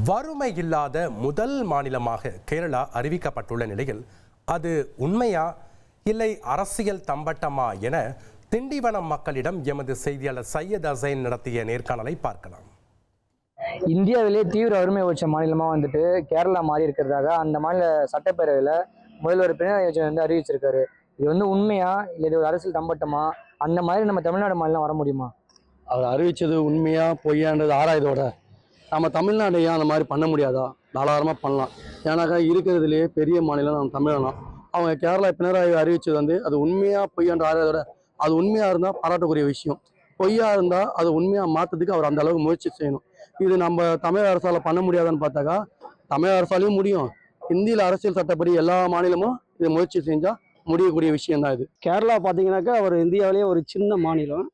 வறுமை இல்லாத முதல் மாநிலமாக கேரளா அறிவிக்கப்பட்டுள்ள நிலையில் அது உண்மையா இல்லை அரசியல் தம்பட்டமா என திண்டிவனம் மக்களிடம் எமது செய்தியாளர் சையத் ஹசைன் நடத்திய நேர்காணலை பார்க்கலாம். இந்தியாவிலே தீவிர வறுமை உச்ச மாநிலமா வந்துட்டு கேரளா மாறி இருக்கிறதாக அந்த மாநில சட்டப்பேரவையில முதல்வர் பினராயி விஜயன் அறிவிச்சிருக்காரு. இது உண்மையா இல்லை இது ஒரு அரசியல் தம்பட்டமா? அந்த மாதிரி நம்ம தமிழ்நாடு மாநிலம் வர முடியுமா? அவர் அறிவிச்சது உண்மையா பொய்யான்றது ஆராய்தோட நம்ம தமிழ்நாட்டையும் அந்த மாதிரி பண்ண முடியாதா? தாராளமாக பண்ணலாம். ஏன்னாக்கா இருக்கிறதுலேயே பெரிய மாநிலம் நம்ம தமிழ்நாடு. அவங்க கேரளா பினராயி அறிவிச்சது அது உண்மையா பொய்யான்ற ஆராய்தோட அது உண்மையாக இருந்தால் பாராட்டக்கூடிய விஷயம். பொய்யா இருந்தால் அது உண்மையாக மாற்றத்துக்கு அவர் அந்த அளவுக்கு முயற்சி செய்யணும். இது நம்ம தமிழக அரசால் பண்ண முடியாதான்னு பார்த்தாக்கா தமிழக அரசாலையும் முடியும். இந்தியில் அரசியல் சட்டப்படி எல்லா மாநிலமும் இதை முயற்சி செஞ்சால் முடியக்கூடிய விஷயம்தான் இது. கேரளா பார்த்தீங்கன்னாக்கா ஒரு இந்தியாவிலேயே ஒரு சின்ன மாநிலம்,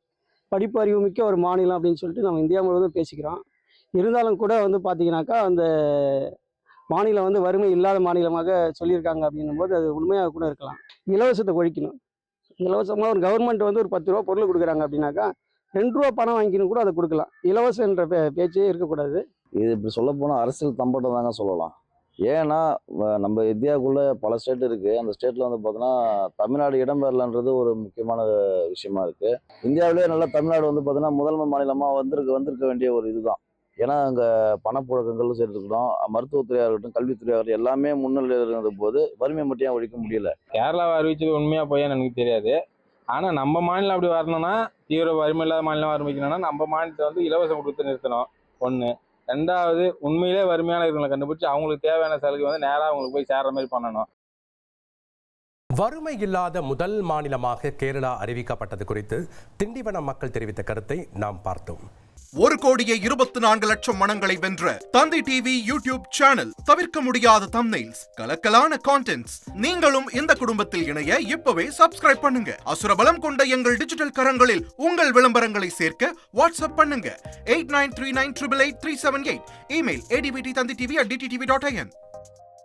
படிப்பு அறிவு மிக்க ஒரு மாநிலம் அப்படின்னு சொல்லிட்டு நம்ம இந்தியா முழுவதும் பேசிக்கிறோம். இருந்தாலும் கூட பார்த்தீங்கன்னாக்கா அந்த மாநிலம் வறுமை இல்லாத மாநிலமாக சொல்லியிருக்காங்க அப்படின்னும் போது அது உண்மையாக கூட இருக்கலாம். இலவசத்தை ஒழிக்கணும். இலவசமாக ஒரு கவர்மெண்ட் ஒரு 10 ரூபா பொருள் கொடுக்குறாங்க அப்படின்னாக்கா 2 ரூபா பணம் வாங்கிக்கணும் கூட அதை கொடுக்கலாம். இலவசம் என்ற பேச்சே இருக்கக்கூடாது. இது இப்படி சொல்ல போனால் அரசியல் தம்பட்டம் தாங்க சொல்லலாம். ஏன்னா நம்ம இந்தியாவுக்குள்ளே பல ஸ்டேட் இருக்குது. அந்த ஸ்டேட்டில் பார்த்தோன்னா தமிழ்நாடு இடம்பெறலன்றது ஒரு முக்கியமான விஷயமா இருக்குது. இந்தியாவிலே நல்லா தமிழ்நாடு பார்த்தோன்னா முதன்மை மாநிலமாக வந்திருக்க வேண்டிய ஒரு இதுதான். ஏன்னா அங்கே பணப்புழக்கங்களும் சரி இருக்கணும், மருத்துவத்துறையாக இருக்கட்டும், கல்வித்துறையாக இருக்கட்டும், எல்லாமே முன்னிலையில் இருந்த போது வறுமை மட்டும் ஒழிக்க முடியல. கேரளாவை அறிவிச்சது உண்மையாக போயான்னு எனக்கு தெரியாது. ஆனால் நம்ம மாநிலம் அப்படி வரணும்னா, தீவிர வறுமை இல்லாத மாநிலம் ஆரம்பிக்கணும்னா நம்ம மாநிலத்தை இலவசம் கொடுத்து நிறுத்தணும். ஒன்று. ரெண்டாவது, உண்மையிலே வறுமையான இருக்கிறவங்களை கண்டுபிடிச்சி அவங்களுக்கு தேவையான சலுகை நேராக அவங்களுக்கு போய் சேர்ற மாதிரி பண்ணணும். வறுமை இல்லாத முதல் மாநிலமாக கேரளா அறிவிக்கப்பட்டது குறித்து திண்டிவனம் மக்கள் தெரிவித்த கருத்தை நாம் பார்த்தோம். 1,24,00,000 மனங்களை வென்ற தந்தி டிவி யூடியூப் சேனல். தவிர்க்க முடியாத தம்ப்நெயில்ஸ், கலக்கலான கான்டென்ட்ஸ். நீங்களும் இந்த குடும்பத்தில் இணைய இப்பவே சப்ஸ்கிரைப் பண்ணுங்க. அசுரபலம் கொண்ட எங்கள் டிஜிட்டல் கரங்களில் உங்கள் விளம்பரங்களை சேர்க்க வாட்ஸ்அப் பண்ணுங்க. 8939883838. Email advtthanditv@dttv.in.